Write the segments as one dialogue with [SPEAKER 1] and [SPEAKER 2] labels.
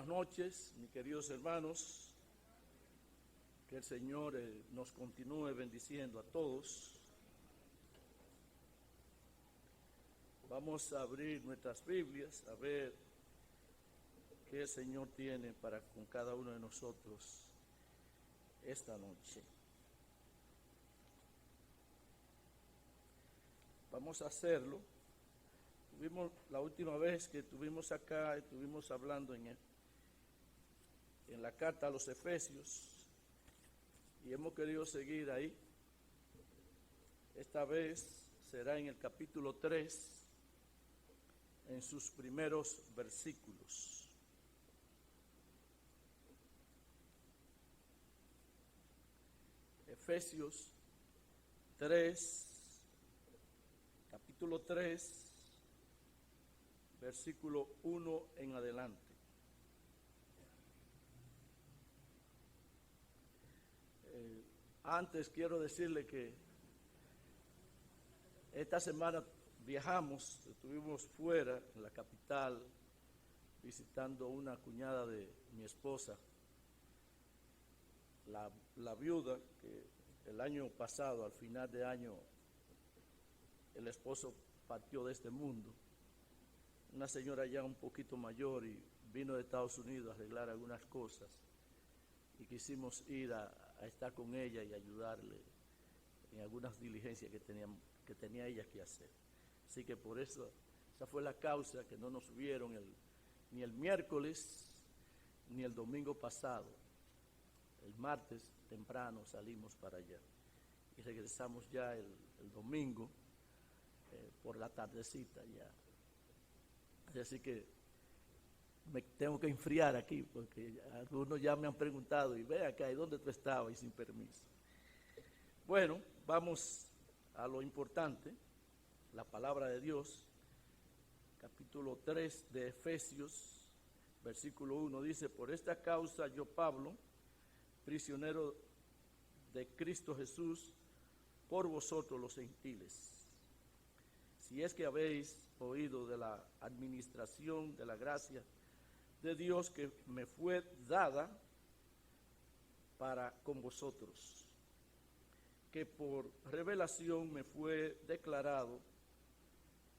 [SPEAKER 1] Buenas noches, mis queridos hermanos. Que el Señor nos continúe bendiciendo a todos. Vamos a abrir nuestras Biblias a ver qué el Señor tiene para con cada uno de nosotros esta noche. Vamos a hacerlo. La última vez que estuvimos acá, estuvimos hablando en la carta a los Efesios y hemos querido seguir ahí. Esta vez será en el capítulo 3, en sus primeros versículos. Efesios 3, capítulo 3, versículo 1 en adelante. Antes quiero decirle que esta semana viajamos, estuvimos fuera en la capital visitando una cuñada de mi esposa, la viuda que el año pasado, al final de año, el esposo partió de este mundo. Una señora ya un poquito mayor y vino de Estados Unidos a arreglar algunas cosas y quisimos ir a estar con ella y ayudarle en algunas diligencias que tenía ella que hacer. Así que por eso, esa fue la causa que no nos vieron ni el miércoles ni el domingo pasado. El martes temprano salimos para allá y regresamos ya el domingo por la tardecita ya. Así que me tengo que enfriar aquí porque algunos ya me han preguntado y ve acá, ¿y dónde tú estabas? Y sin permiso. Bueno, vamos a lo importante, la palabra de Dios, capítulo 3 de Efesios, versículo 1, dice: por esta causa yo, Pablo, prisionero de Cristo Jesús, por vosotros los gentiles, si es que habéis oído de la administración de la gracia de Dios que me fue dada para con vosotros, que por revelación me fue declarado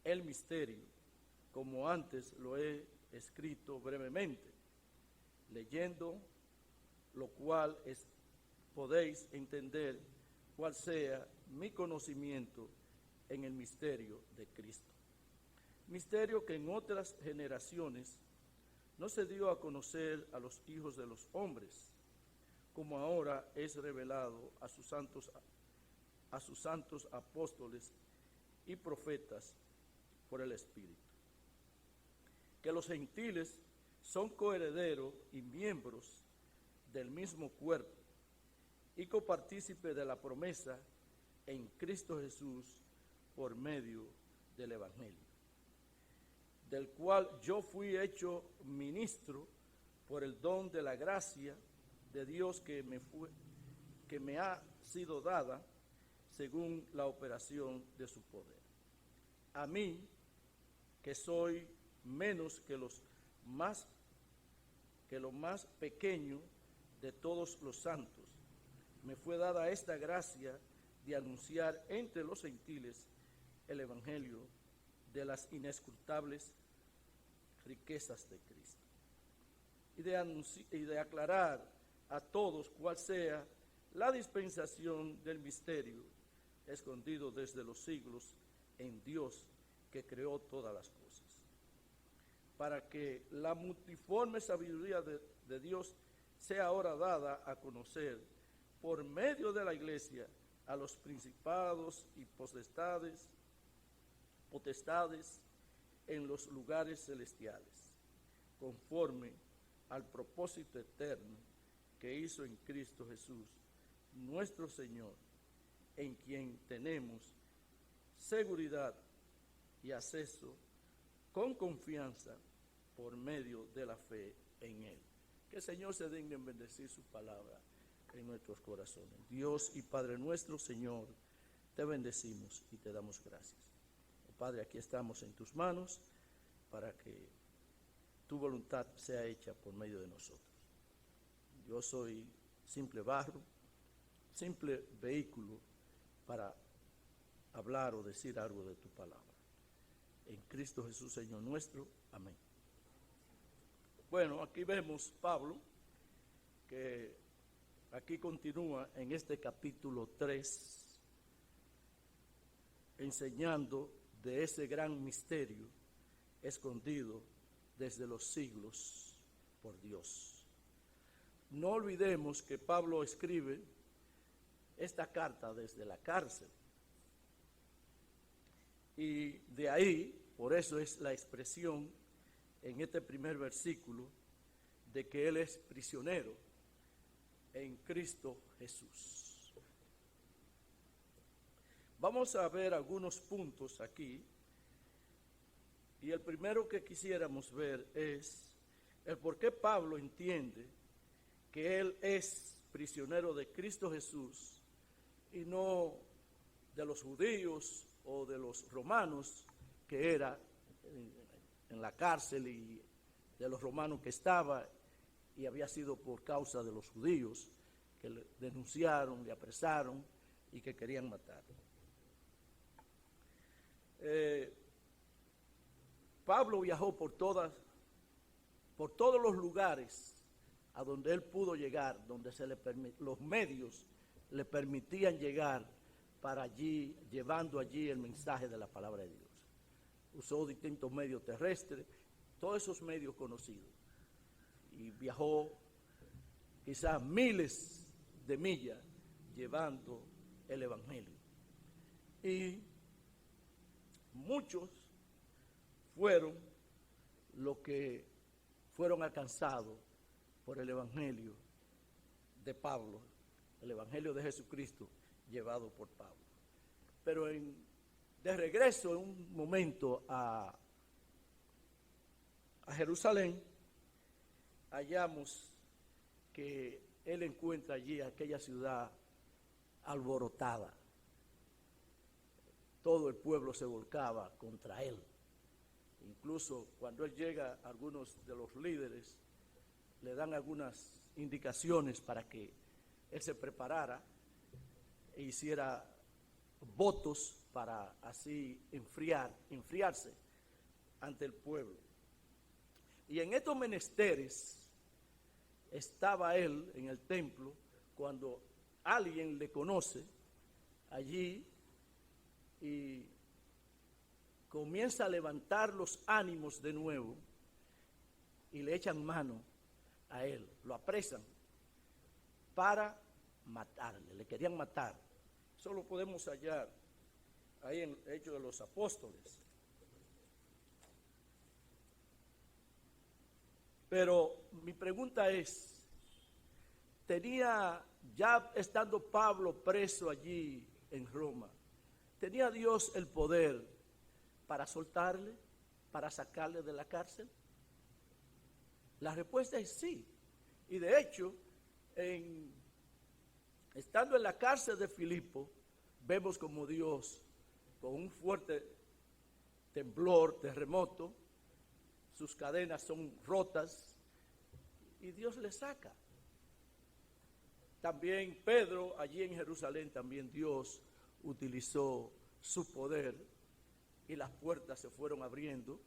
[SPEAKER 1] el misterio, como antes lo he escrito brevemente, leyendo lo cual podéis entender cuál sea mi conocimiento en el misterio de Cristo. Misterio que en otras generaciones no se dio a conocer a los hijos de los hombres, como ahora es revelado a sus santos apóstoles y profetas por el Espíritu. Que los gentiles son coherederos y miembros del mismo cuerpo y copartícipes de la promesa en Cristo Jesús por medio del Evangelio, del cual yo fui hecho ministro por el don de la gracia de Dios que me ha sido dada según la operación de su poder. A mí, que soy menos que lo más pequeño de todos los santos, me fue dada esta gracia de anunciar entre los gentiles el evangelio de las inescrutables riquezas de Cristo, y de aclarar a todos cuál sea la dispensación del misterio escondido desde los siglos en Dios que creó todas las cosas, para que la multiforme sabiduría de Dios sea ahora dada a conocer por medio de la iglesia a los principados y potestades en los lugares celestiales, conforme al propósito eterno que hizo en Cristo Jesús, nuestro Señor, en quien tenemos seguridad y acceso con confianza por medio de la fe en Él. Que el Señor se digne en bendecir su palabra en nuestros corazones. Dios y Padre nuestro, Señor, te bendecimos y te damos gracias. Padre, aquí estamos en tus manos para que tu voluntad sea hecha por medio de nosotros. Yo soy simple barro, simple vehículo para hablar o decir algo de tu palabra. En Cristo Jesús, Señor nuestro. Amén. Bueno, aquí vemos Pablo, que aquí continúa en este capítulo 3, enseñando de ese gran misterio escondido desde los siglos por Dios. No olvidemos que Pablo escribe esta carta desde la cárcel. Y de ahí, por eso es la expresión en este primer versículo de que él es prisionero en Cristo Jesús. Vamos a ver algunos puntos aquí. Y el primero que quisiéramos ver es el por qué Pablo entiende que él es prisionero de Cristo Jesús y no de los judíos o de los romanos, que era en la cárcel, y de los romanos que estaba, y había sido por causa de los judíos que le denunciaron, le apresaron y que querían matarlo. Pablo viajó por todos los lugares a donde él pudo llegar, donde los medios le permitían llegar para allí, llevando allí el mensaje de la palabra de Dios. Usó distintos medios terrestres, todos esos medios conocidos, y viajó quizás miles de millas llevando el evangelio. Y muchos fueron los que fueron alcanzados por el evangelio de Pablo, el evangelio de Jesucristo llevado por Pablo. Pero de regreso en un momento a Jerusalén, hallamos que él encuentra allí aquella ciudad alborotada. Todo el pueblo se volcaba contra él. Incluso cuando él llega, algunos de los líderes le dan algunas indicaciones para que él se preparara e hiciera votos para así enfriarse ante el pueblo. Y en estos menesteres estaba él en el templo cuando alguien le conoce allí y comienza a levantar los ánimos de nuevo y le echan mano a él, lo apresan para matarle, le querían matar. Eso lo podemos hallar ahí en Hechos de los Apóstoles. Pero mi pregunta es, ya estando Pablo preso allí en Roma, ¿tenía Dios el poder para soltarle, para sacarle de la cárcel? La respuesta es sí. Y de hecho, estando en la cárcel de Filipo, vemos como Dios, con un fuerte temblor, terremoto, sus cadenas son rotas y Dios le saca. También Pedro, allí en Jerusalén, también Dios utilizó su poder y las puertas se fueron abriendo.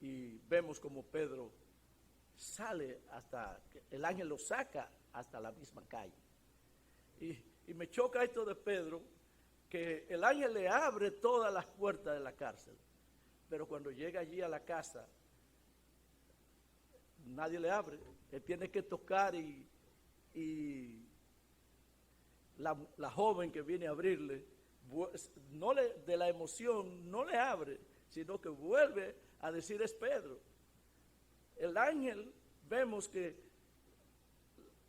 [SPEAKER 1] Y vemos como Pedro sale hasta, el ángel lo saca hasta la misma calle. Y me choca esto de Pedro, que el ángel le abre todas las puertas de la cárcel, pero cuando llega allí a la casa, nadie le abre. Él tiene que tocar y la joven que viene a abrirle, de la emoción, no le abre, sino que vuelve a decir es Pedro. El ángel, vemos que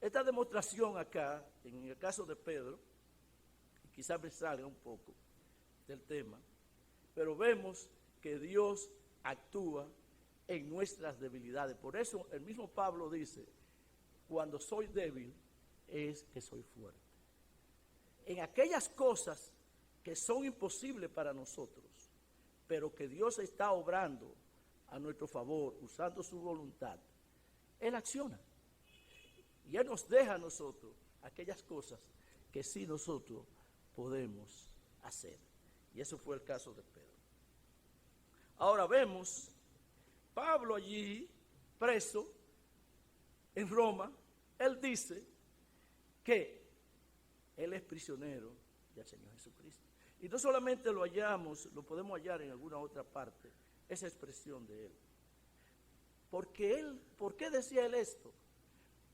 [SPEAKER 1] esta demostración acá, en el caso de Pedro, quizás me salga un poco del tema, pero vemos que Dios actúa en nuestras debilidades. Por eso el mismo Pablo dice, cuando soy débil es que soy fuerte. En aquellas cosas que son imposibles para nosotros, pero que Dios está obrando a nuestro favor, usando su voluntad, Él acciona. Y Él nos deja a nosotros aquellas cosas que sí nosotros podemos hacer. Y eso fue el caso de Pedro. Ahora vemos Pablo allí preso en Roma. Él dice que Él es prisionero del Señor Jesucristo. Y no solamente lo hallamos, lo podemos hallar en alguna otra parte, esa expresión de Él. ¿Por qué decía Él esto?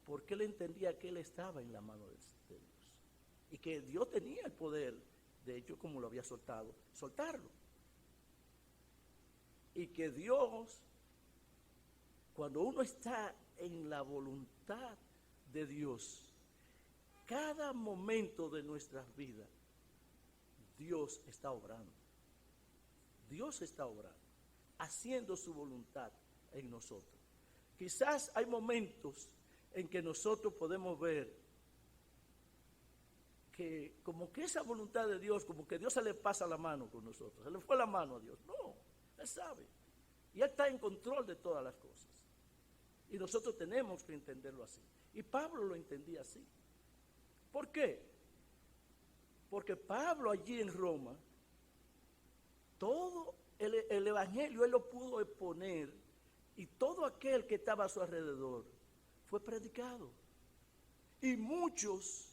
[SPEAKER 1] Porque Él entendía que Él estaba en la mano de Dios. Y que Dios tenía el poder, de hecho, como lo había soltado, soltarlo. Y que Dios, cuando uno está en la voluntad de Dios, cada momento de nuestras vidas, Dios está obrando. Dios está obrando, haciendo su voluntad en nosotros. Quizás hay momentos en que nosotros podemos ver que como que esa voluntad de Dios, como que Dios se le pasa la mano con nosotros, se le fue la mano a Dios. No, Él sabe. Y Él está en control de todas las cosas. Y nosotros tenemos que entenderlo así. Y Pablo lo entendía así. ¿Por qué? Porque Pablo allí en Roma, todo el evangelio Él lo pudo exponer, y todo aquel que estaba a su alrededor fue predicado. Y muchos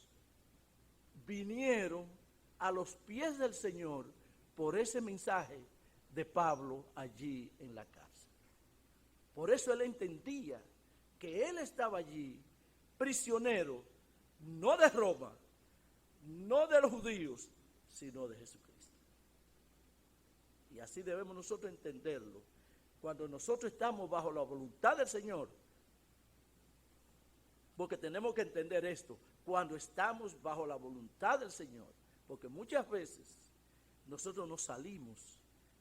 [SPEAKER 1] vinieron a los pies del Señor por ese mensaje de Pablo allí en la cárcel. Por eso Él entendía que Él estaba allí prisionero, no de Roma, no de los judíos, sino de Jesucristo. Y así debemos nosotros entenderlo. Cuando nosotros estamos bajo la voluntad del Señor, porque tenemos que entender esto, cuando estamos bajo la voluntad del Señor, porque muchas veces nosotros nos salimos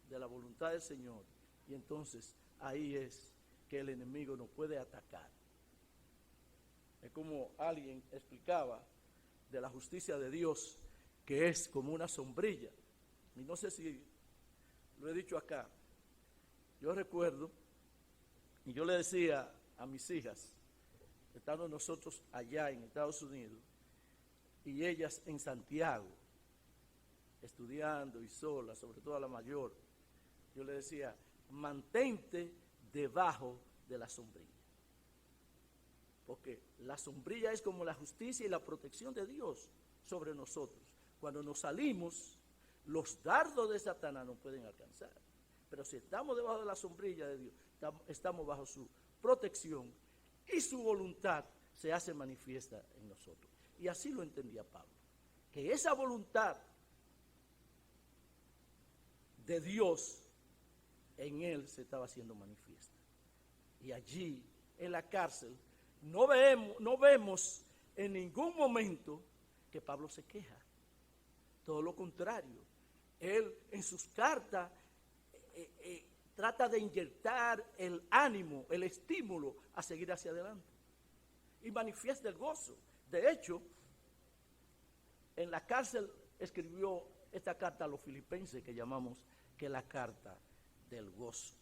[SPEAKER 1] de la voluntad del Señor, y entonces ahí es que el enemigo nos puede atacar. Es como alguien explicaba de la justicia de Dios, que es como una sombrilla. Y no sé si lo he dicho acá. Yo recuerdo, y yo le decía a mis hijas, estando nosotros allá en Estados Unidos, y ellas en Santiago, estudiando y sola, sobre todo la mayor, yo le decía, mantente debajo de la sombrilla. Porque la sombrilla es como la justicia y la protección de Dios sobre nosotros. Cuando nos salimos, los dardos de Satanás nos pueden alcanzar. Pero si estamos debajo de la sombrilla de Dios, estamos bajo su protección y su voluntad se hace manifiesta en nosotros. Y así lo entendía Pablo, que esa voluntad de Dios en él se estaba haciendo manifiesta. Y allí, en la cárcel, no vemos en ningún momento que Pablo se queja. Todo lo contrario, él en sus cartas trata de inyectar el ánimo, el estímulo a seguir hacia adelante. Y manifiesta el gozo. De hecho, en la cárcel escribió esta carta a los filipenses que llamamos que la carta del gozo.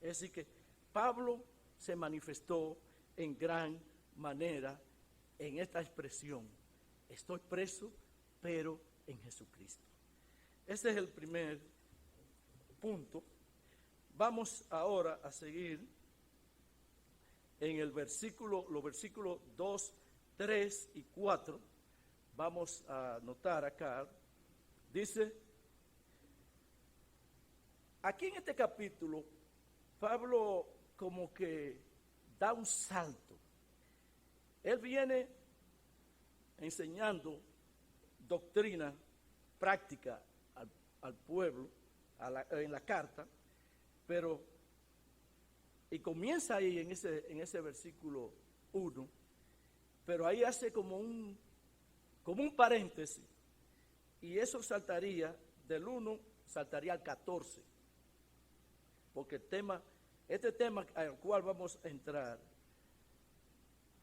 [SPEAKER 1] Es decir que Pablo se manifestó en gran manera en esta expresión: estoy preso, pero en Jesucristo. Este es el primer punto. Vamos ahora a seguir en el versículo, los versículos 2, 3 y 4. Vamos a notar acá, dice, aquí en este capítulo, Pablo como que da un salto. Él viene enseñando doctrina práctica al pueblo en la carta, pero y comienza ahí en ese versículo 1, pero ahí hace como un paréntesis, y eso saltaría del 1, saltaría al 14, porque este tema al cual vamos a entrar,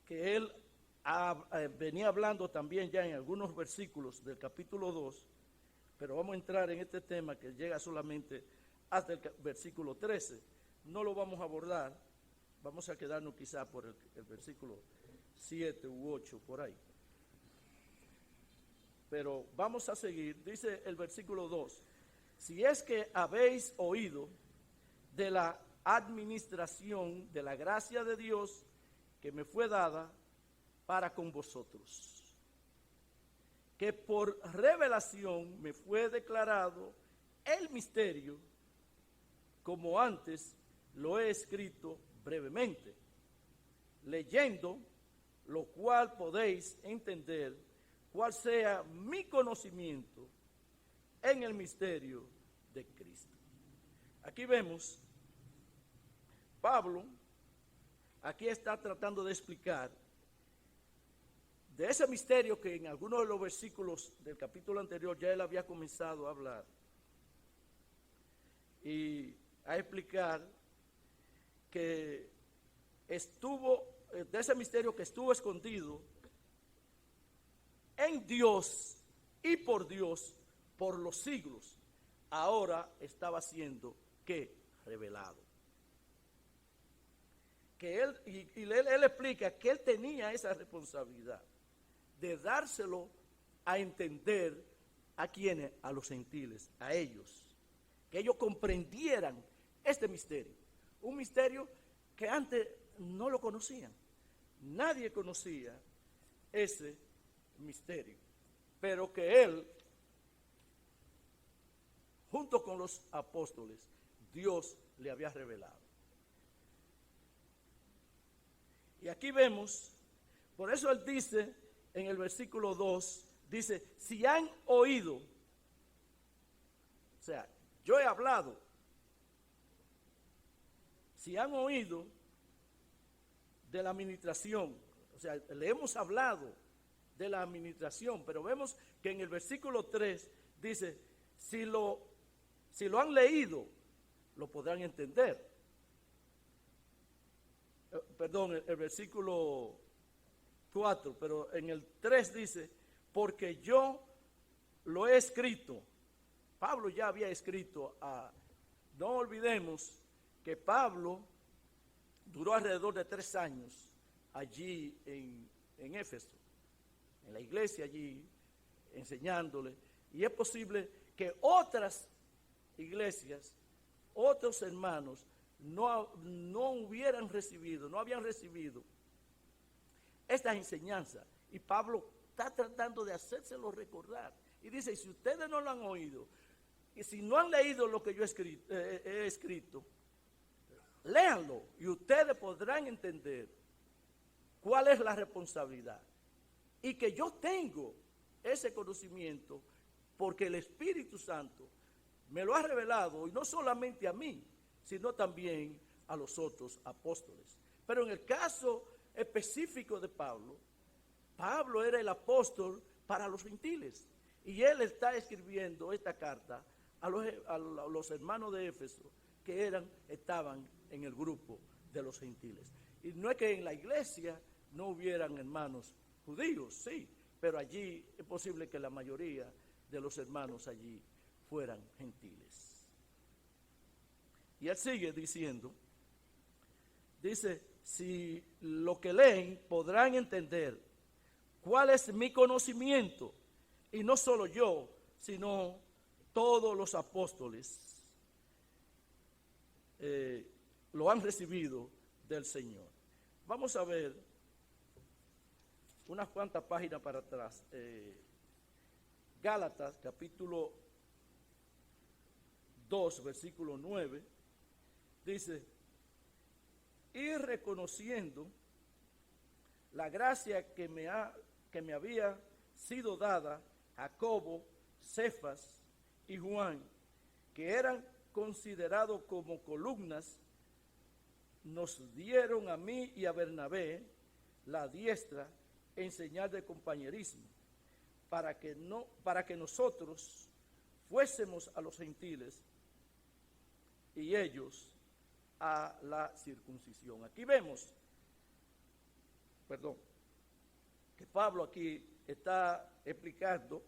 [SPEAKER 1] que él venía hablando también ya en algunos versículos del capítulo 2, pero vamos a entrar en este tema que llega solamente hasta el versículo 13. no lo vamos a abordar, vamos a quedarnos quizá por el versículo 7 u 8, por ahí. Pero vamos a seguir, dice el versículo 2, si es que habéis oído de la administración de la gracia de Dios que me fue dada para con vosotros, que por revelación me fue declarado el misterio, como antes lo he escrito brevemente, leyendo, lo cual podéis entender cuál sea mi conocimiento en el misterio de Cristo. Aquí vemos, Pablo, aquí está tratando de explicar de ese misterio que en algunos de los versículos del capítulo anterior ya él había comenzado a hablar y a explicar que estuvo, de ese misterio que estuvo escondido en Dios y por Dios por los siglos, ahora estaba siendo ¿qué? Revelado. Que él explica que él tenía esa responsabilidad de dárselo a entender a quienes, a los gentiles, a ellos, que ellos comprendieran este misterio, un misterio que antes no lo conocían, nadie conocía ese misterio, pero que él, junto con los apóstoles, Dios le había revelado. Y aquí vemos, por eso él dice en el versículo 2, dice, si han oído, o sea, yo he hablado, si han oído de la administración, o sea, le hemos hablado de la administración, pero vemos que en el versículo 3 dice, si lo han leído, lo podrán entender. Perdón, el versículo 4, pero en el 3 dice, porque yo lo he escrito. Pablo ya había escrito no olvidemos que Pablo duró alrededor de 3 años allí en Éfeso, en la iglesia allí, enseñándole, y es posible que otras iglesias, otros hermanos, no hubieran recibido, no habían recibido esta enseñanza. Y Pablo está tratando de hacérselo recordar. Y dice, si ustedes no lo han oído, y si no han leído lo que yo he escrito, léanlo y ustedes podrán entender cuál es la responsabilidad. Y que yo tengo ese conocimiento porque el Espíritu Santo me lo ha revelado, y no solamente a mí, sino también a los otros apóstoles. Pero en el caso específico de Pablo, Pablo era el apóstol para los gentiles, y él está escribiendo esta carta a los hermanos de Éfeso que estaban en el grupo de los gentiles. Y no es que en la iglesia no hubieran hermanos judíos, sí, pero allí es posible que la mayoría de los hermanos allí fueran gentiles. Y él sigue diciendo, dice, si lo que leen podrán entender cuál es mi conocimiento, y no solo yo, sino todos los apóstoles lo han recibido del Señor. Vamos a ver unas cuantas páginas para atrás. Gálatas, capítulo 2, versículo 9, dice, y reconociendo la gracia que me había sido dada, Jacobo, Cefas y Juan, que eran considerados como columnas, nos dieron a mí y a Bernabé la diestra en señal de compañerismo, para que nosotros fuésemos a los gentiles y ellos a la circuncisión. Aquí vemos, que Pablo aquí está explicando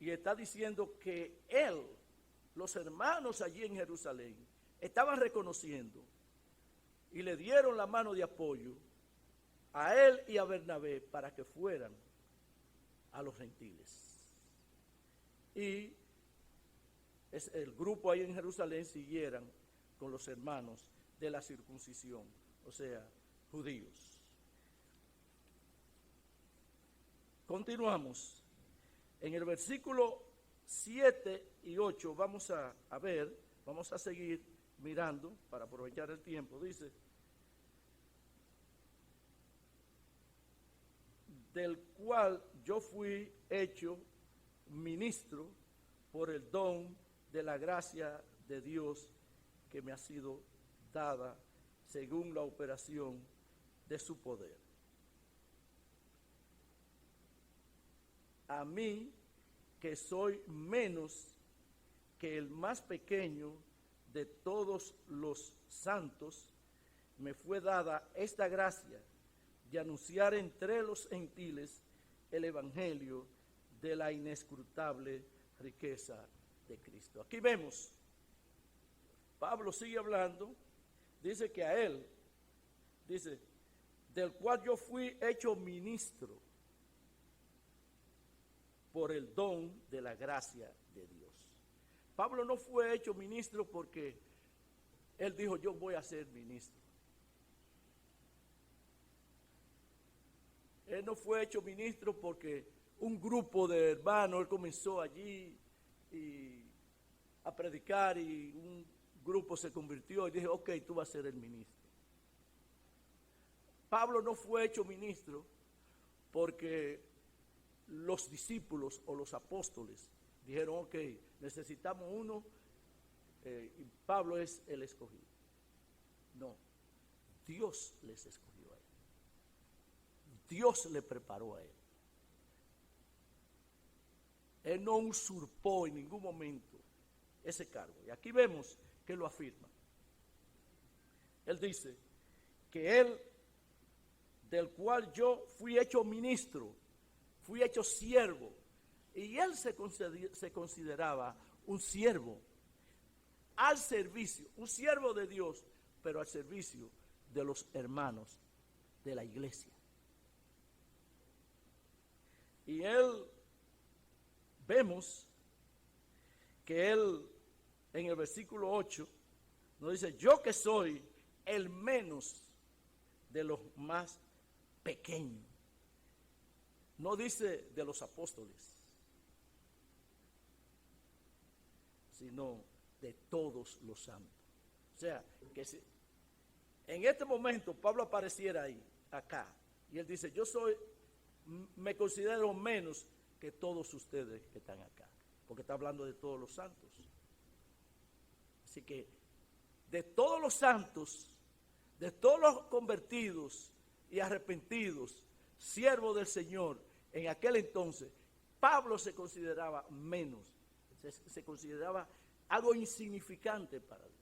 [SPEAKER 1] y está diciendo que él, los hermanos allí en Jerusalén, estaban reconociendo y le dieron la mano de apoyo a él y a Bernabé para que fueran a los gentiles. Y el grupo ahí en Jerusalén siguieran con los hermanos de la circuncisión, o sea, judíos. Continuamos. En el versículo 7 y 8 vamos a ver, vamos a seguir mirando para aprovechar el tiempo. Dice, del cual yo fui hecho ministro por el don de la gracia de Dios que me ha sido dada según la operación de su poder. A mí, que soy menos que el más pequeño de todos los santos, me fue dada esta gracia de anunciar entre los gentiles el evangelio de la inescrutable riqueza de Cristo. Aquí vemos, Pablo sigue hablando, dice que a él, dice, del cual yo fui hecho ministro por el don de la gracia de Dios. Pablo no fue hecho ministro porque él dijo, yo voy a ser ministro. Él no fue hecho ministro porque un grupo de hermanos, él comenzó allí a predicar y un grupo se convirtió y dije, ok, tú vas a ser el ministro. Pablo no fue hecho ministro porque los discípulos o los apóstoles dijeron, ok, necesitamos uno y Pablo es el escogido. No, Dios les escogió a él. Dios le preparó a él. Él no usurpó en ningún momento ese cargo. Y aquí vemos que lo afirma. Él dice que él, del cual yo fui hecho ministro, fui hecho siervo, y él se consideraba un siervo al servicio, un siervo de Dios, pero al servicio de los hermanos de la iglesia. Y él, vemos que él, en el versículo 8, nos dice, yo que soy el menos de los más pequeños. No dice de los apóstoles, sino de todos los santos. O sea, que si en este momento Pablo apareciera ahí, acá, y él dice, me considero menos que todos ustedes que están acá, porque está hablando de todos los santos. Así que de todos los santos, de todos los convertidos y arrepentidos, siervos del Señor, en aquel entonces, Pablo se consideraba menos, se consideraba algo insignificante para Dios.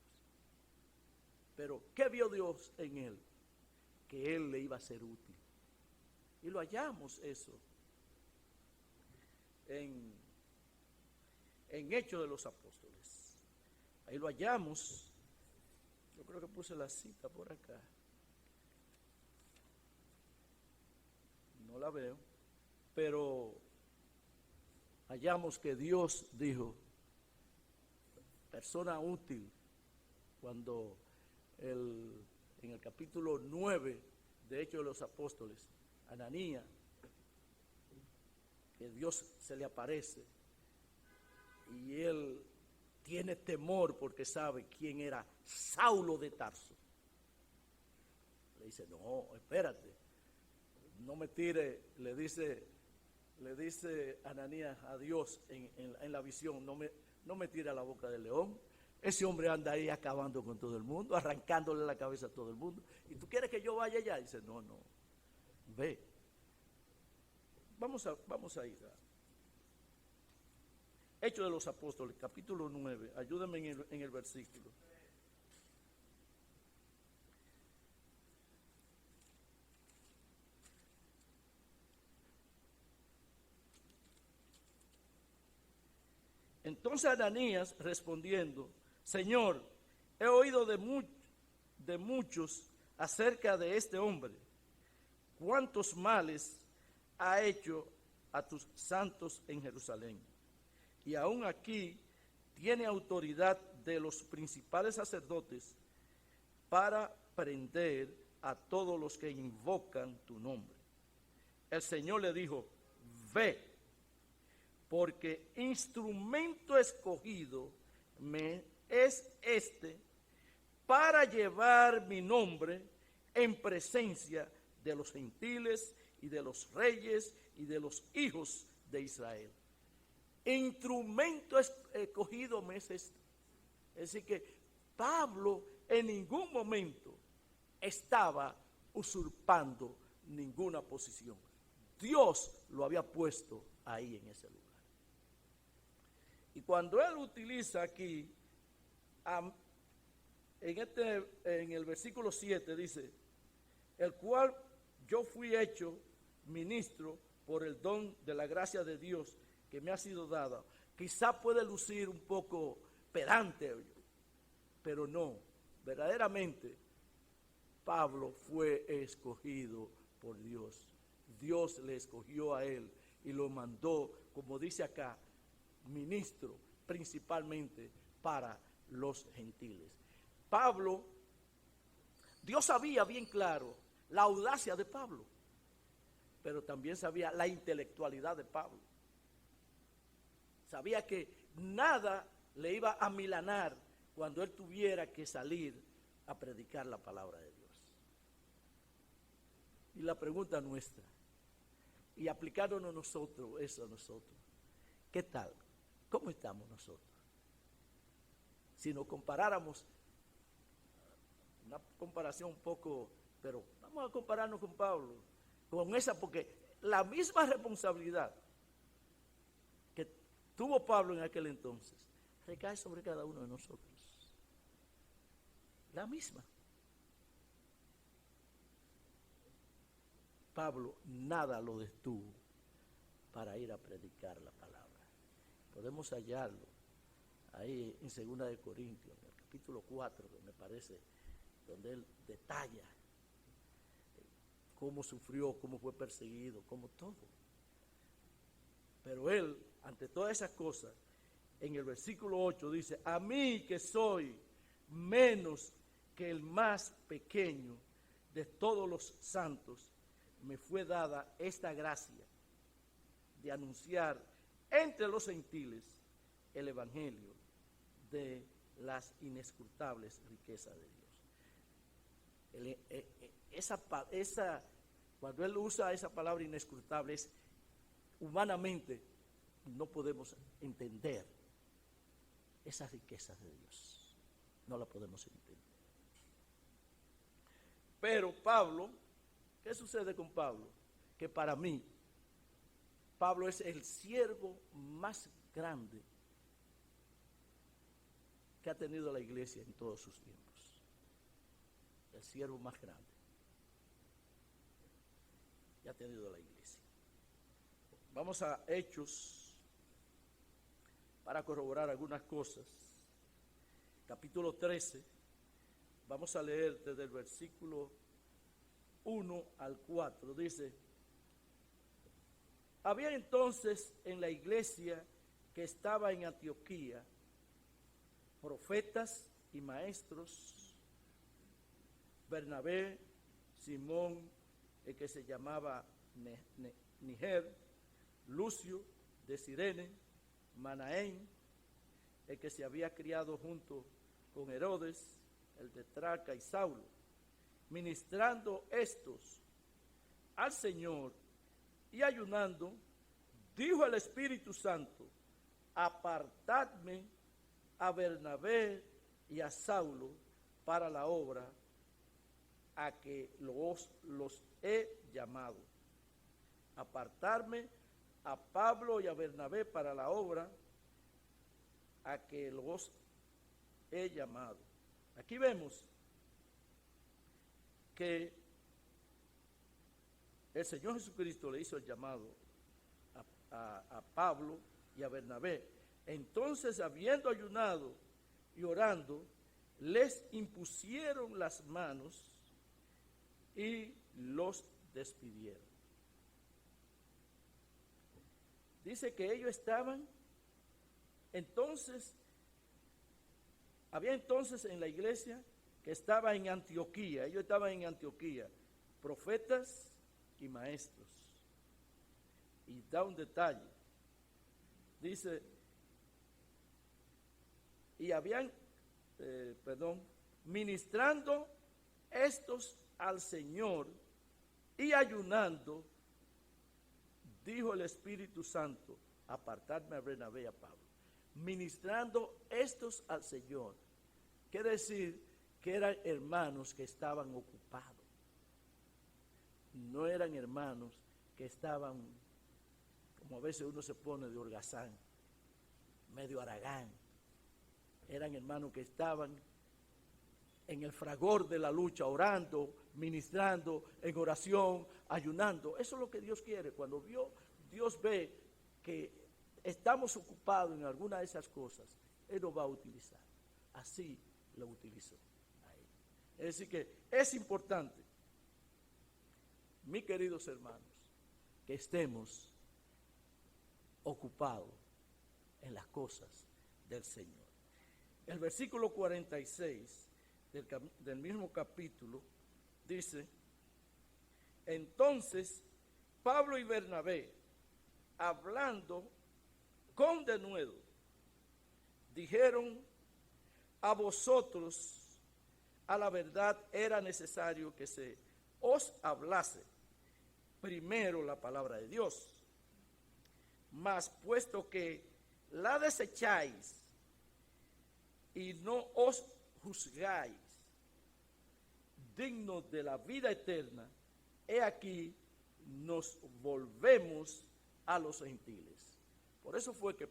[SPEAKER 1] Pero, ¿qué vio Dios en él? Que él le iba a ser útil. Y lo hallamos eso en Hechos de los Apóstoles. Ahí lo hallamos. Yo creo que puse la cita por acá. No la veo, pero hallamos que Dios dijo, persona útil, cuando en el capítulo 9 de Hechos de los Apóstoles, Ananías, que Dios se le aparece y él tiene temor porque sabe quién era Saulo de Tarso. Le dice, no, espérate, no me tire, le dice Ananías a Dios en la visión, no me tire a la boca del león. Ese hombre anda ahí acabando con todo el mundo, arrancándole la cabeza a todo el mundo. ¿Y tú quieres que yo vaya allá? Y dice, no, ve. Vamos a ir a Hechos de los Apóstoles, capítulo 9. Ayúdame en el versículo. Entonces Ananías respondiendo, Señor, he oído de muchos acerca de este hombre, cuántos males ha hecho a tus santos en Jerusalén. Y aún aquí tiene autoridad de los principales sacerdotes para prender a todos los que invocan tu nombre. El Señor le dijo, ve, porque instrumento escogido me es este para llevar mi nombre en presencia de los gentiles y de los reyes y de los hijos de Israel. Instrumento escogido me es este. Es decir que Pablo en ningún momento estaba usurpando ninguna posición. Dios lo había puesto ahí en ese lugar. Y cuando él utiliza aquí, en el versículo 7 dice, el cual yo fui hecho ministro por el don de la gracia de Dios que me ha sido dada. Quizá puede lucir un poco pedante, pero no, verdaderamente Pablo fue escogido por Dios. Dios le escogió a él y lo mandó, como dice acá, ministro principalmente para los gentiles. Pablo, Dios sabía bien claro la audacia de Pablo, pero también sabía la intelectualidad de Pablo. Sabía que nada le iba a amilanar cuando él tuviera que salir a predicar la palabra de Dios. Y la pregunta nuestra, y aplicándonos nosotros, eso a nosotros, ¿qué tal? ¿Cómo estamos nosotros? Si nos comparáramos, una comparación un poco, pero vamos a compararnos con Pablo, con esa, porque la misma responsabilidad que tuvo Pablo en aquel entonces recae sobre cada uno de nosotros. La misma. Pablo nada lo detuvo para ir a predicar la palabra. Podemos hallarlo ahí en 2 de Corintios, en el capítulo 4, que me parece, donde él detalla cómo sufrió, cómo fue perseguido, cómo todo. Pero él, ante todas esas cosas, en el versículo 8 dice, a mí que soy menos que el más pequeño de todos los santos, me fue dada esta gracia de anunciar entre los gentiles el evangelio de las inescrutables riquezas de Dios. Cuando él usa esa palabra inescrutable, humanamente no podemos entender esas riquezas de Dios. No la podemos entender. Pero Pablo, ¿qué sucede con Pablo? Que para mí, Pablo es el siervo más grande que ha tenido la iglesia en todos sus tiempos. El siervo más grande que ha tenido la iglesia. Vamos a Hechos para corroborar algunas cosas. Capítulo 13, vamos a leer desde el versículo 1 al 4. Dice, había entonces en la iglesia que estaba en Antioquía profetas y maestros, Bernabé, Simón, el que se llamaba Niger, Lucio de Cirene, Manaén, el que se había criado junto con Herodes, el tetrarca, y Saulo, ministrando estos al Señor y ayunando, dijo el Espíritu Santo, apartadme a Bernabé y a Saulo para la obra a que los he llamado. Apartarme a Pablo y a Bernabé para la obra a que los he llamado. Aquí vemos que el Señor Jesucristo le hizo el llamado a Pablo y a Bernabé. Entonces, habiendo ayunado y orando, les impusieron las manos y los despidieron. Dice que ellos estaban entonces, había entonces en la iglesia que estaba en Antioquía, ellos estaban en Antioquía, profetas y maestros. Y da un detalle, dice, y habían, ministrando estos al Señor y ayunando, dijo el Espíritu Santo, apartadme a Bernabé y a Pablo. Ministrando estos al Señor, quiere decir que eran hermanos que estaban ocupados. No eran hermanos que estaban, como a veces uno se pone de holgazán, medio haragán. Eran hermanos que estaban en el fragor de la lucha, orando, ministrando, en oración, ayunando. Eso es lo que Dios quiere. Cuando Dios ve que estamos ocupados en alguna de esas cosas, Él nos va a utilizar. Así lo utilizó a Él. Es decir que es importante, mis queridos hermanos, que estemos ocupados en las cosas del Señor. El versículo 46 del mismo capítulo dice: entonces Pablo y Bernabé, hablando con denuedo, dijeron: a vosotros a la verdad era necesario que se os hablase primero la palabra de Dios, mas puesto que la desecháis y no os juzgáis dignos de la vida eterna, he aquí nos volvemos a los gentiles. Por eso fue que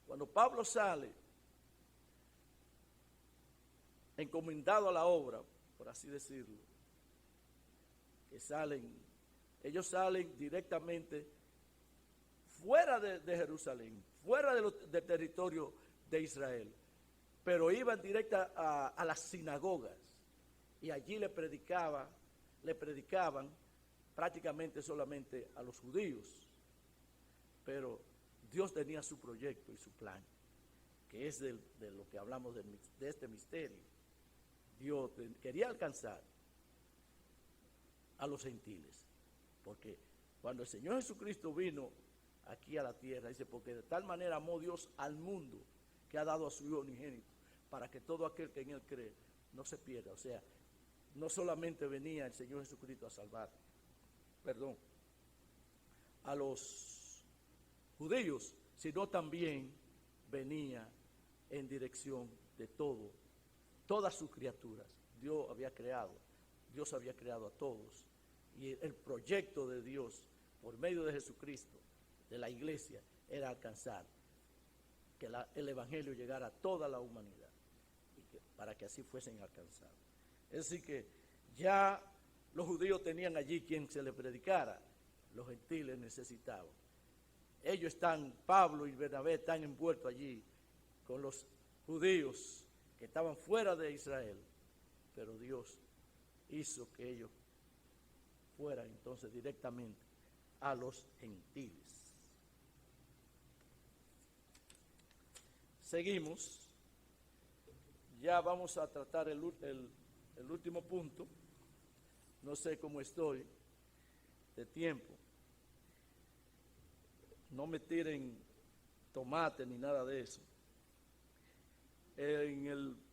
[SPEAKER 1] cuando Pablo sale encomendado a la obra, por así decirlo, ellos salen directamente fuera de Jerusalén, fuera del territorio de Israel, pero iban directa a las sinagogas y allí le predicaban prácticamente solamente a los judíos. Pero Dios tenía su proyecto y su plan, que es de lo que hablamos de este misterio. Dios quería alcanzar a los gentiles, porque cuando el Señor Jesucristo vino aquí a la tierra, dice, porque de tal manera amó Dios al mundo, que ha dado a su Hijo unigénito, para que todo aquel que en Él cree no se pierda. O sea, no solamente venía el Señor Jesucristo a salvar, a los judíos, sino también venía en dirección de todas sus criaturas. Dios había creado a todos, y el proyecto de Dios por medio de Jesucristo, de la iglesia, era alcanzar que el evangelio llegara a toda la humanidad, y para que así fuesen alcanzados. Es decir que ya los judíos tenían allí quien se les predicara, los gentiles necesitaban. Pablo y Bernabé están envueltos allí con los judíos que estaban fuera de Israel, pero Dios hizo que ellos fueran entonces directamente a los gentiles. Seguimos, ya vamos a tratar el último punto. No sé cómo estoy de tiempo. No me tiren tomate ni nada de eso.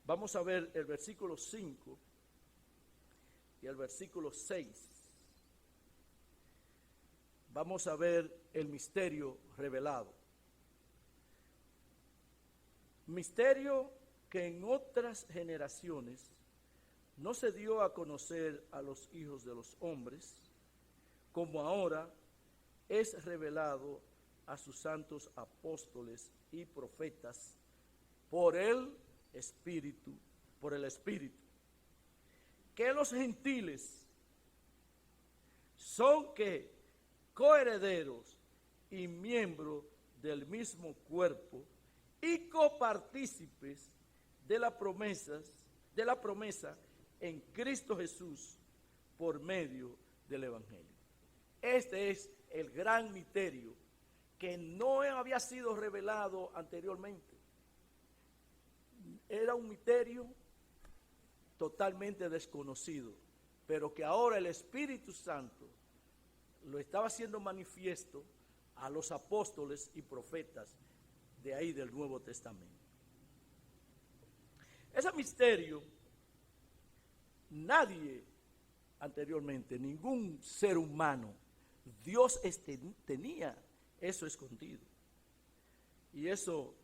[SPEAKER 1] Vamos a ver el versículo 5 y el versículo 6. Vamos a ver el misterio revelado. Misterio que en otras generaciones no se dio a conocer a los hijos de los hombres, como ahora es revelado a sus santos apóstoles y profetas por el Espíritu, que los gentiles son que coherederos y miembros del mismo cuerpo y copartícipes de la promesa en Cristo Jesús por medio del Evangelio. Este es el gran misterio que no había sido revelado anteriormente. Era un misterio totalmente desconocido, pero que ahora el Espíritu Santo lo estaba haciendo manifiesto a los apóstoles y profetas de ahí del Nuevo Testamento. Ese misterio, nadie anteriormente, ningún ser humano, Dios tenía eso escondido. Y eso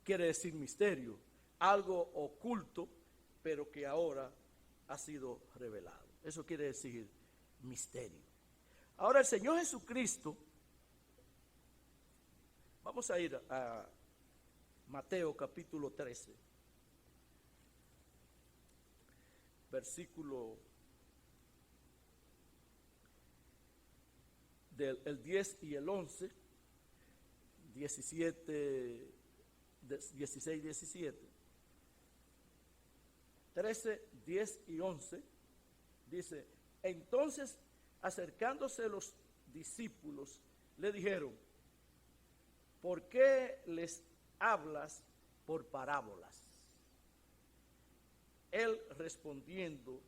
[SPEAKER 1] quiere decir misterio, algo oculto, pero que ahora ha sido revelado. Eso quiere decir misterio. Ahora el Señor Jesucristo, vamos a ir a Mateo capítulo 13, versículo del 10 y el 11, 16, 17. 13, 10 y 11, dice: entonces, acercándose los discípulos, le dijeron: ¿por qué les hablas por parábolas? Él respondiendo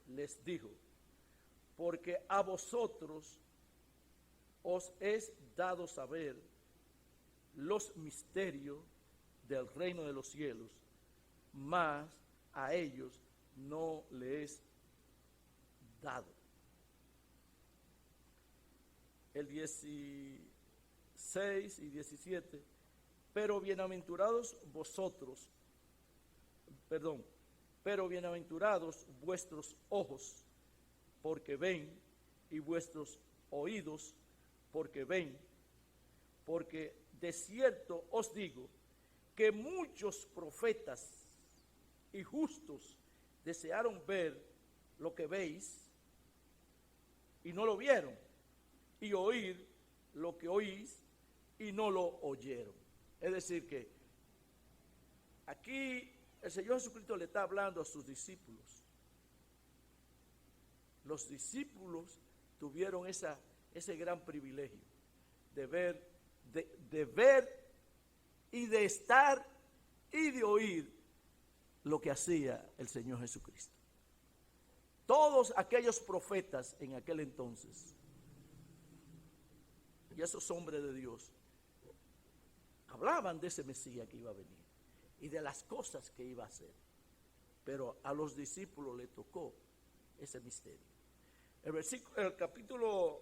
[SPEAKER 1] les dijo: porque a vosotros os es dado saber los misterios del reino de los cielos, mas a ellos no les es dado. El 16 y 17, pero bienaventurados vuestros ojos, porque ven, y vuestros oídos, porque ven, porque de cierto os digo que muchos profetas y justos desearon ver lo que veis y no lo vieron, y oír lo que oís y no lo oyeron. Es decir que aquí el Señor Jesucristo le está hablando a sus discípulos. Los discípulos tuvieron ese gran privilegio de ver, de ver y de estar y de oír lo que hacía el Señor Jesucristo. Todos aquellos profetas en aquel entonces y esos hombres de Dios hablaban de ese Mesías que iba a venir y de las cosas que iba a hacer, pero a los discípulos le tocó ese misterio. El capítulo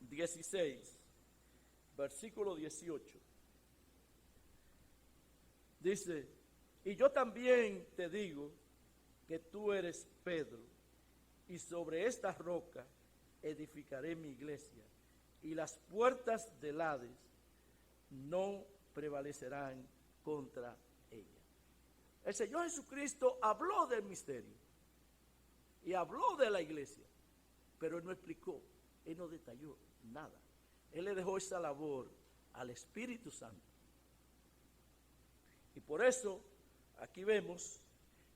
[SPEAKER 1] 16, versículo 18, dice: y yo también te digo que tú eres Pedro, y sobre esta roca edificaré mi iglesia, y las puertas del Hades no prevalecerán contra ella. El Señor Jesucristo habló del misterio y habló de la iglesia, pero Él no explicó, Él no detalló nada. Él le dejó esa labor al Espíritu Santo. Y por eso aquí vemos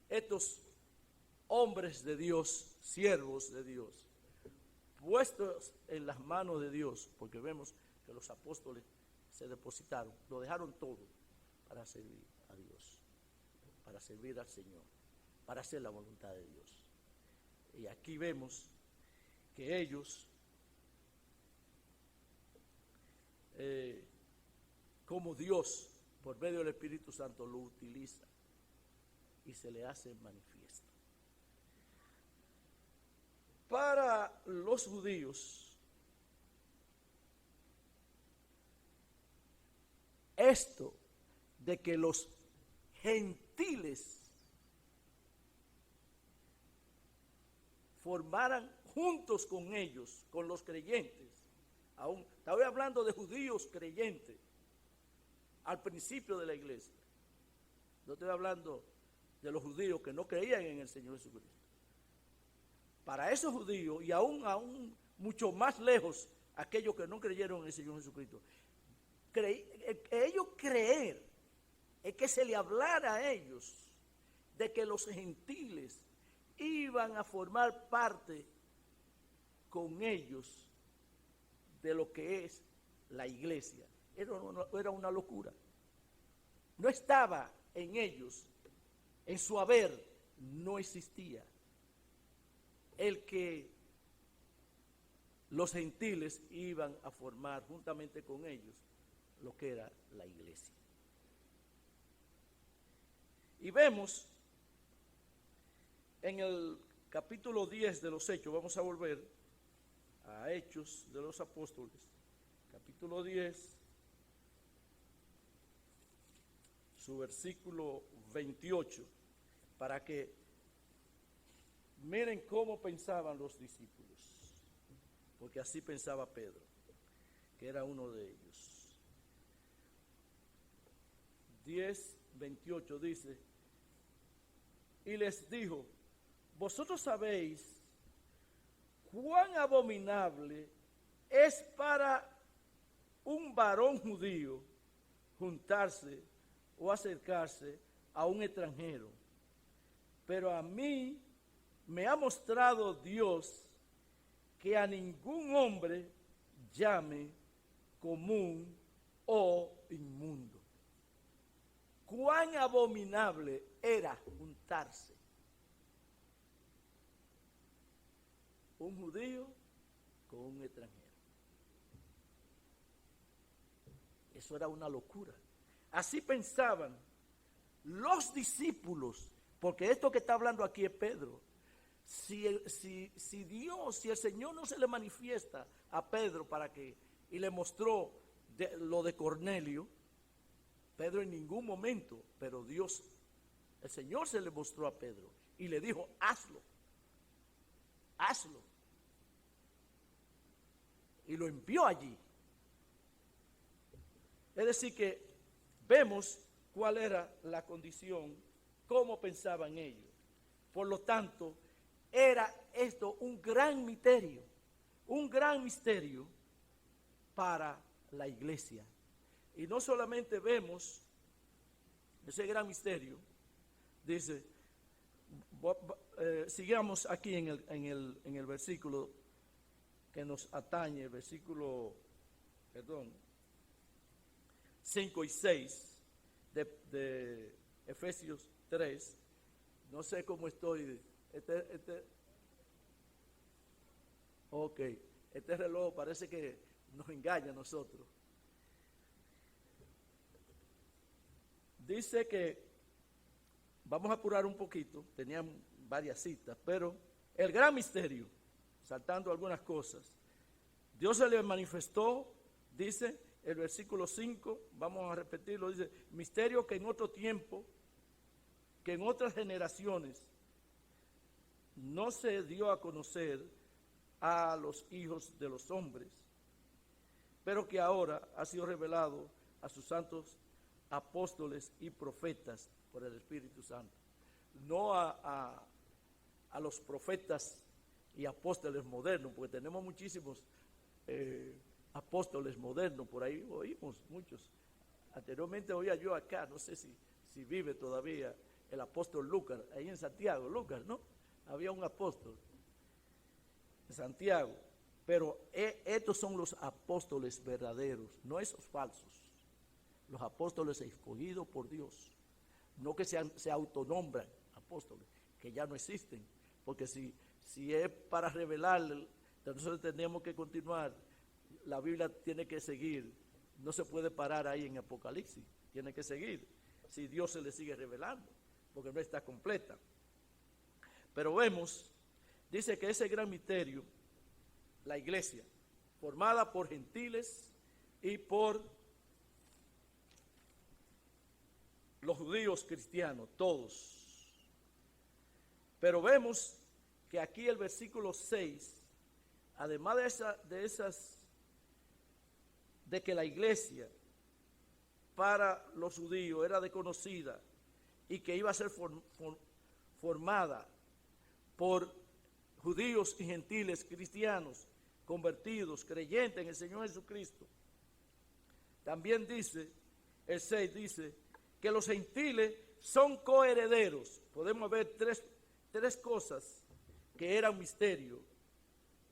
[SPEAKER 1] estos hombres de Dios, siervos de Dios, puestos en las manos de Dios, porque vemos que los apóstoles se depositaron, lo dejaron todo para servir a Dios, para servir al Señor, para hacer la voluntad de Dios. Y aquí vemos que ellos, como Dios, por medio del Espíritu Santo, lo utiliza y se le hace manifiesto. Para los judíos, esto de que los gentiles formaran juntos con ellos, con los creyentes, aún estaba hablando de judíos creyentes al principio de la iglesia, no estoy hablando de los judíos que no creían en el Señor Jesucristo. Para esos judíos, y aún mucho más lejos, aquellos que no creyeron en el Señor Jesucristo, ellos creer es que se le hablara a ellos de que los gentiles iban a formar parte con ellos de lo que es la iglesia. Era una locura. No estaba en ellos, en su haber no existía el que los gentiles iban a formar juntamente con ellos lo que era la iglesia. Y vemos en el capítulo 10 de los Hechos, vamos a volver a Hechos de los Apóstoles, capítulo 10, su versículo 28, para que miren cómo pensaban los discípulos, porque así pensaba Pedro, que era uno de ellos. 10:28 dice, y les dijo, vosotros sabéis cuán abominable es para un varón judío juntarse o acercarse a un extranjero, pero a mí me ha mostrado Dios que a ningún hombre llame común o inmundo. Cuán abominable era juntarse un judío con un extranjero. Eso era una locura. Así pensaban los discípulos, porque esto que está hablando aquí es Pedro. Si Dios, si el Señor no se le manifiesta a Pedro y le mostró lo de Cornelio, Pedro en ningún momento, pero Dios, el Señor se le mostró a Pedro y le dijo, hazlo. Y lo envió allí. Es decir que vemos cuál era la condición, cómo pensaban ellos. Por lo tanto, era esto un gran misterio para la iglesia. Y no solamente vemos ese gran misterio, dice, sigamos aquí en el versículo que nos atañe, el versículo, 5 y 6 de Efesios 3. No sé cómo estoy. Este reloj parece que nos engaña a nosotros. Dice que, vamos a apurar un poquito, tenían varias citas, pero el gran misterio, saltando algunas cosas, Dios se le manifestó, dice el versículo 5, vamos a repetirlo, dice, misterio que en otro tiempo, que en otras generaciones, no se dio a conocer a los hijos de los hombres, pero que ahora ha sido revelado a sus santos apóstoles y profetas por el Espíritu Santo. No a los profetas y apóstoles modernos, porque tenemos muchísimos apóstoles modernos, por ahí oímos muchos. Anteriormente oía yo acá, no sé si vive todavía el apóstol Lucas, ahí en Santiago, Lucas, ¿no? Había un apóstol en Santiago, pero estos son los apóstoles verdaderos, no esos falsos. Los apóstoles escogidos por Dios, no que se autonombran apóstoles, que ya no existen, porque si es para revelar, nosotros tenemos que continuar, la Biblia tiene que seguir, no se puede parar ahí en Apocalipsis, tiene que seguir, si Dios se le sigue revelando, porque no está completa. Pero vemos, dice que ese gran misterio, la iglesia, formada por gentiles y por los judíos cristianos, todos. Pero vemos que aquí el versículo 6, además de que la iglesia para los judíos era desconocida y que iba a ser formada por judíos y gentiles cristianos, convertidos, creyentes en el Señor Jesucristo. También dice, el 6 dice, que los gentiles son coherederos. Podemos ver tres cosas que eran misterio,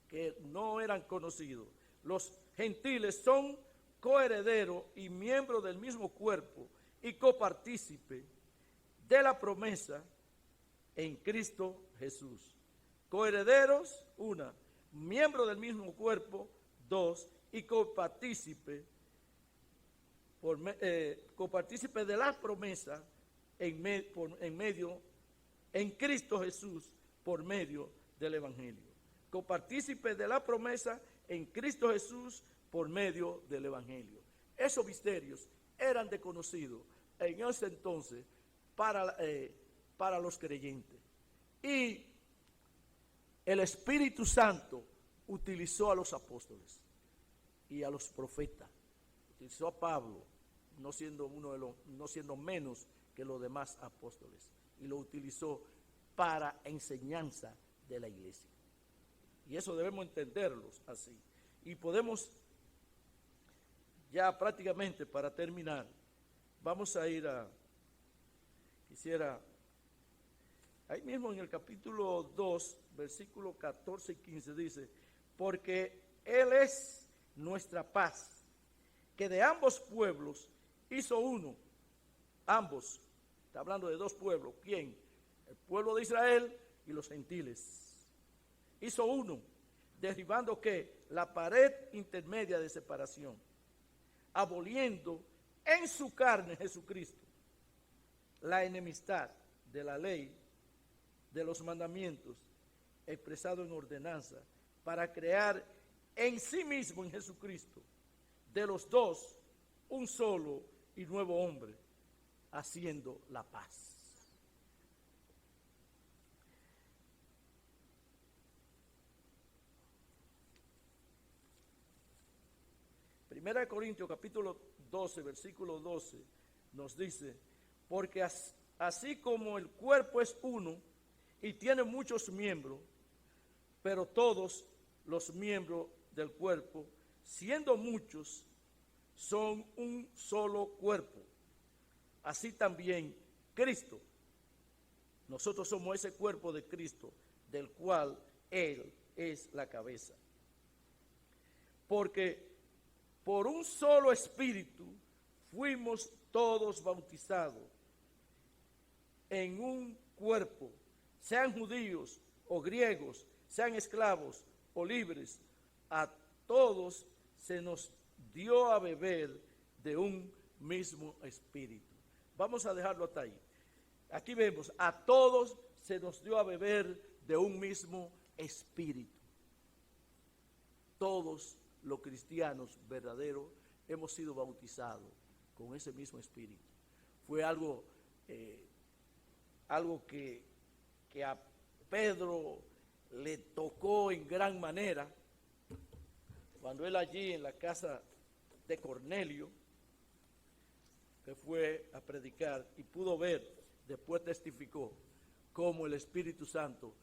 [SPEAKER 1] que no eran conocidos. Los gentiles son coherederos y miembros del mismo cuerpo y copartícipe de la promesa en Cristo Jesús. Coherederos, una, miembro del mismo cuerpo, dos, y copartícipe de la promesa en Cristo Jesús por medio del Evangelio. Copartícipe de la promesa en Cristo Jesús por medio del Evangelio. Esos misterios eran desconocidos en ese entonces para los creyentes. Y el Espíritu Santo utilizó a los apóstoles y a los profetas. Utilizó a Pablo, no siendo menos que los demás apóstoles, y lo utilizó para enseñanza de la iglesia. Y eso debemos entenderlos así. Y podemos, ya prácticamente para terminar, vamos a ir ahí mismo en el capítulo 2, versículos 14 y 15 dice, porque Él es nuestra paz, que de ambos pueblos hizo uno. Ambos, está hablando de dos pueblos. ¿Quién? El pueblo de Israel y los gentiles. Hizo uno, derribando ¿qué? La pared intermedia de separación, aboliendo en su carne Jesucristo la enemistad de la ley, de los mandamientos, expresado en ordenanza, para crear en sí mismo, en Jesucristo, de los dos, un solo y nuevo hombre, haciendo la paz. Primera de Corintios capítulo 12, versículo 12, nos dice, porque así como el cuerpo es uno y tiene muchos miembros, pero todos los miembros del cuerpo, siendo muchos, son un solo cuerpo. Así también Cristo. Nosotros somos ese cuerpo de Cristo, del cual Él es la cabeza. Porque por un solo espíritu fuimos todos bautizados en un cuerpo, sean judíos o griegos, sean esclavos o libres, a todos se nos dio a beber de un mismo espíritu. Vamos a dejarlo hasta ahí. Aquí vemos, a todos se nos dio a beber de un mismo espíritu. Todos los cristianos verdaderos hemos sido bautizados con ese mismo espíritu. Fue algo que a Pedro le tocó en gran manera cuando él allí en la casa de Cornelio, que fue a predicar y pudo ver, después testificó, cómo el Espíritu Santo,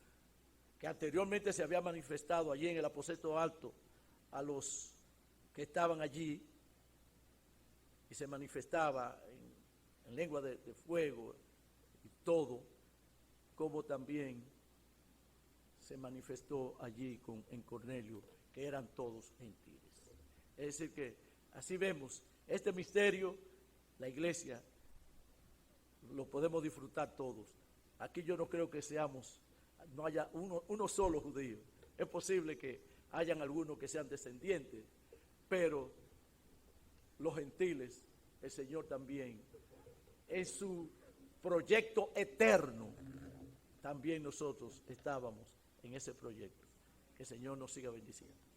[SPEAKER 1] que anteriormente se había manifestado allí en el aposento alto a los que estaban allí, y se manifestaba en lengua de fuego y todo, como también se manifestó allí en Cornelio, que eran todos gentiles. Es decir que así vemos este misterio, la iglesia lo podemos disfrutar todos. Aquí yo no creo que no haya uno solo judío. Es posible que hayan algunos que sean descendientes, pero los gentiles, el Señor también, en su proyecto eterno, también nosotros estábamos en ese proyecto. Que el Señor nos siga bendiciendo.